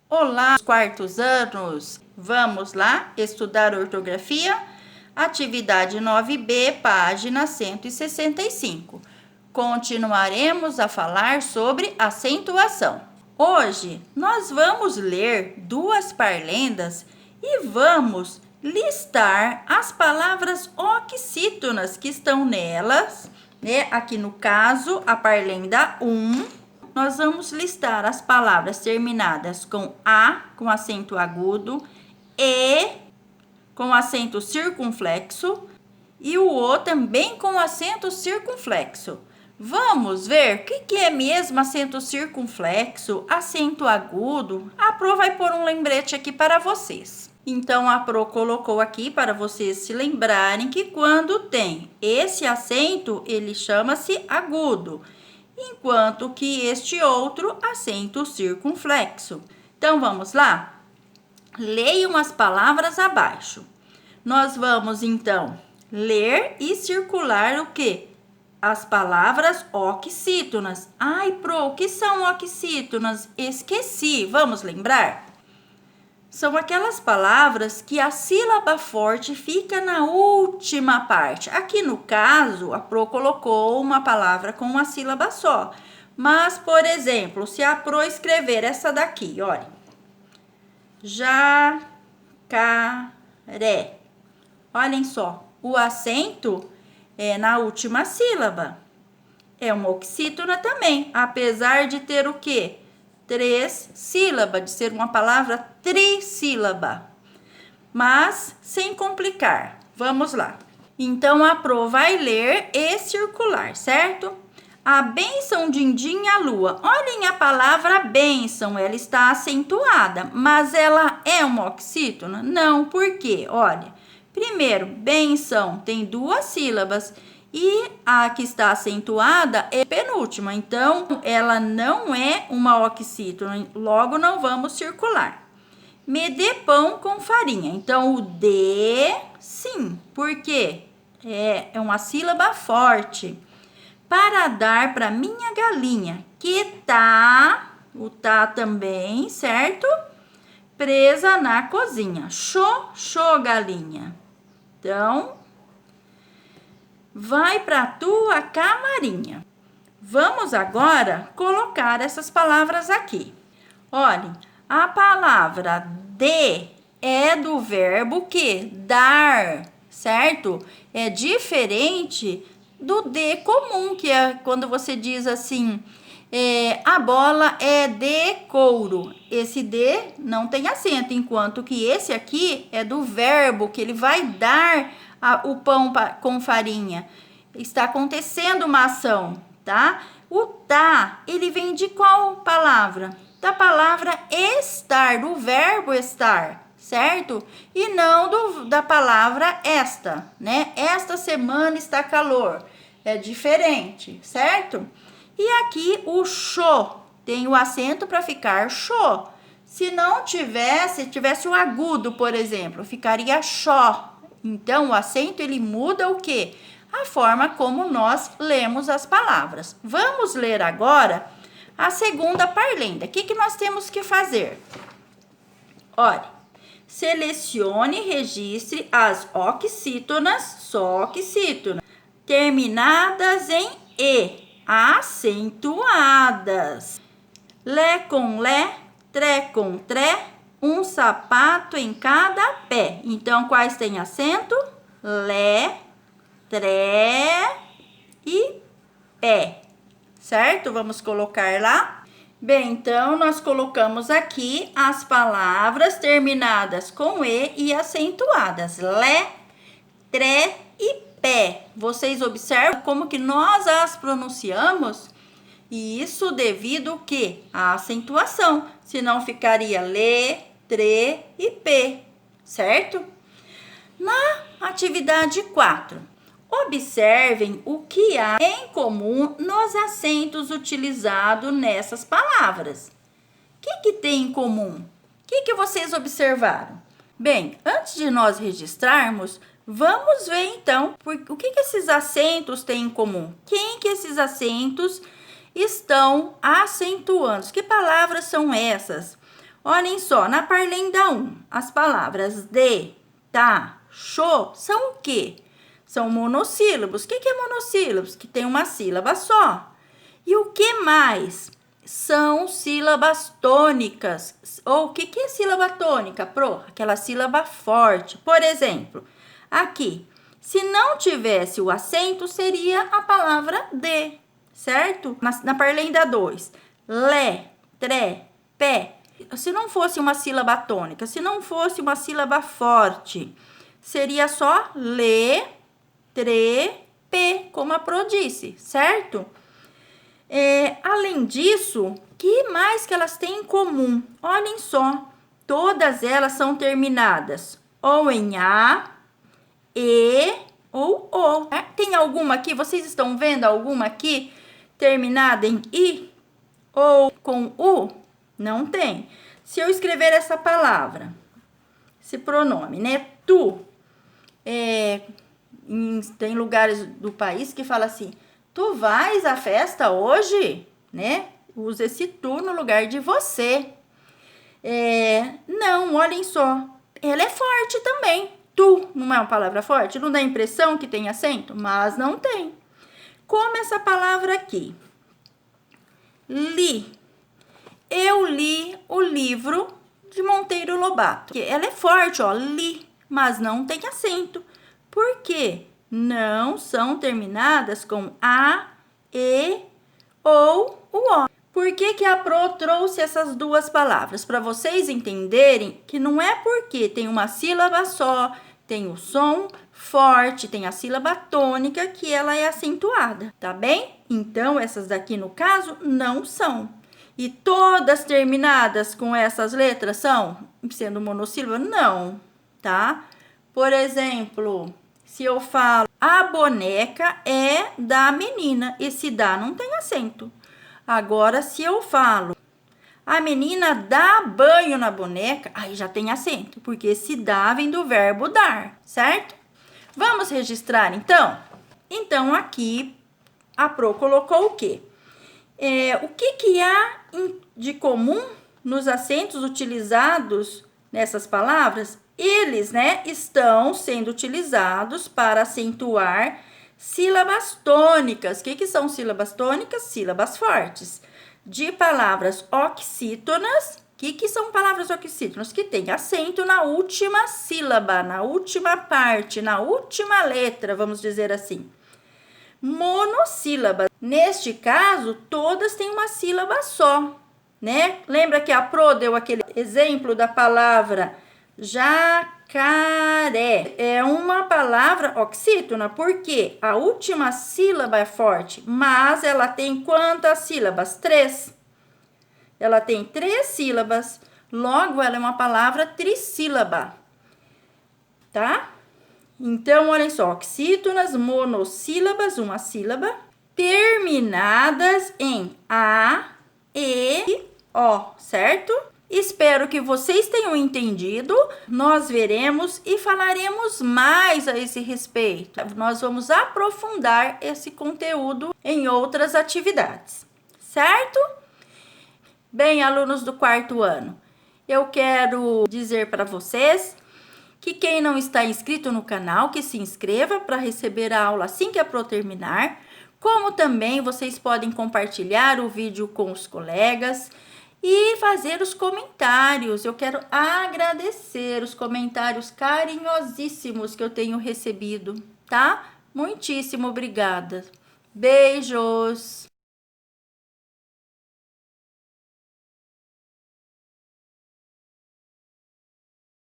Olá, quartos anos! Vamos lá estudar ortografia? Atividade 9B, página 165. Continuaremos a falar sobre acentuação. Hoje, nós vamos ler duas parlendas e vamos listar as palavras oxítonas que estão nelas, né? Aqui no caso, a parlenda 1. Nós vamos listar as palavras terminadas com A, com acento agudo, E, com acento circunflexo, e o O também com acento circunflexo. Vamos ver o que é mesmo acento circunflexo, acento agudo? A Pro vai pôr um lembrete aqui para vocês. Então, a Pro colocou aqui para vocês se lembrarem que quando tem esse acento, ele chama-se agudo, enquanto que este outro, acento circunflexo. Então, vamos lá? Leiam as palavras abaixo. Nós vamos, então, ler e circular o quê? As palavras oxítonas. Ai, Pro, o que são oxítonas? Esqueci. Vamos lembrar? São aquelas palavras que a sílaba forte fica na última parte. Aqui no caso, a Pro colocou uma palavra com uma sílaba só. Mas, por exemplo, se a Pro escrever essa daqui, olha. Jacaré. Olhem só, o acento é na última sílaba. É uma oxítona também, apesar de ter o quê? 3 sílabas, de ser uma palavra trissílaba. Mas, sem complicar, vamos lá. Então, a Pro vai ler e circular, certo? A bênção din-din a lua. Olhem a palavra bênção, ela está acentuada, mas ela é uma oxítona? Não, por quê? Olha, primeiro, bênção tem 2 sílabas. E a que está acentuada é penúltima, então ela não é uma oxítona, logo não vamos circular. Me dê pão com farinha, então o D, sim, porque é uma sílaba forte. Para dar para minha galinha, que tá, o tá também, certo? Presa na cozinha, xô, galinha. Então, vai para tua camarinha. Vamos agora colocar essas palavras aqui. Olhem, a palavra de é do verbo que dar, certo? É diferente do de comum, que é quando você diz assim, a bola é de couro. Esse de não tem acento, enquanto que esse aqui é do verbo, que ele vai dar o pão com farinha. Está acontecendo uma ação, tá? O tá, ele vem de qual palavra? Da palavra estar, do verbo estar, certo? E não da palavra esta, né? Esta semana está calor. É diferente, certo? E aqui o xô, tem o acento para ficar xô. Se não tivesse o agudo, por exemplo, ficaria xó. Então, o acento, ele muda o quê? A forma como nós lemos as palavras. Vamos ler agora a segunda parlenda. O que nós temos que fazer? Olha, selecione e registre as oxítonas, só oxítonas, terminadas em E, acentuadas. Lé com lé, tré com tré, um sapato em cada pé. Então, quais têm acento? Lé, tré e pé. Certo? Vamos colocar lá. Bem, então, nós colocamos aqui as palavras terminadas com E acentuadas. Lé, tré e pé. Vocês observam como que nós as pronunciamos? E isso devido ao quê? À acentuação. Senão ficaria lê, trê e pê, certo? Na atividade 4, observem o que há em comum nos acentos utilizados nessas palavras. O que tem em comum? O que vocês observaram? Bem, antes de nós registrarmos, vamos ver então o que esses acentos têm em comum. Quem que esses acentos estão acentuando? Que palavras são essas? Olhem só, na parlenda 1, as palavras de, tá, xô, são o quê? São monossílabos. O que é monossílabos? Que tem uma sílaba só. E o que mais? São sílabas tônicas. Ou o que é sílaba tônica, Pro? Aquela sílaba forte. Por exemplo, aqui, se não tivesse o acento, seria a palavra de, certo? Na parlenda 2, lé, tré, pé. Se não fosse uma sílaba tônica, se não fosse uma sílaba forte, seria só lê, tre, pê, como a Pro disse, certo? Além disso, que mais que elas têm em comum? Olhem só, todas elas são terminadas ou em A, E ou O. Tem alguma aqui, vocês estão vendo alguma aqui terminada em I ou com U? Não tem. Se eu escrever essa palavra, esse pronome, né? Tu. Tem lugares do país que fala assim, tu vais à festa hoje, né? Usa esse tu no lugar de você. Não, olhem só. Ela é forte também. Tu não é uma palavra forte? Não dá a impressão que tem acento? Mas não tem. Como essa palavra aqui. Li. Eu li o livro de Monteiro Lobato. Ela é forte, ó, li, mas não tem acento. Por quê? Não são terminadas com A, E ou o O. Por que a Pro trouxe essas duas palavras? Para vocês entenderem que não é porque tem uma sílaba só, tem o som forte, tem a sílaba tônica que ela é acentuada, tá bem? Então, essas daqui, no caso, não são. E todas terminadas com essas letras são sendo monossílaba? Não, tá? Por exemplo, se eu falo a boneca é da menina, esse dá não tem acento. Agora, se eu falo a menina dá banho na boneca, aí já tem acento, porque esse dá vem do verbo dar, certo? Vamos registrar, então? Então, aqui, a Pro colocou o quê? O que há de comum nos acentos utilizados nessas palavras? Eles, né, estão sendo utilizados para acentuar sílabas tônicas. O que são sílabas tônicas? Sílabas fortes. De palavras oxítonas. O que são palavras oxítonas? Que tem acento na última sílaba, na última parte, na última letra, vamos dizer assim. Monossílabas. Neste caso, todas têm uma sílaba só, né? Lembra que a Pro deu aquele exemplo da palavra jacaré? É uma palavra oxítona, porque a última sílaba é forte, mas ela tem quantas sílabas? 3. Ela tem 3 sílabas, logo ela é uma palavra trissílaba, tá? Então, olhem só, oxítonas, monossílabas, uma sílaba, terminadas em A, E, O, certo? Espero que vocês tenham entendido. Nós veremos e falaremos mais a esse respeito. Nós vamos aprofundar esse conteúdo em outras atividades, certo? Bem, alunos do 4º ano, eu quero dizer para vocês que quem não está inscrito no canal, que se inscreva para receber a aula assim que a Pro terminar. Como também vocês podem compartilhar o vídeo com os colegas e fazer os comentários. Eu quero agradecer os comentários carinhosíssimos que eu tenho recebido, tá? Muitíssimo obrigada. Beijos!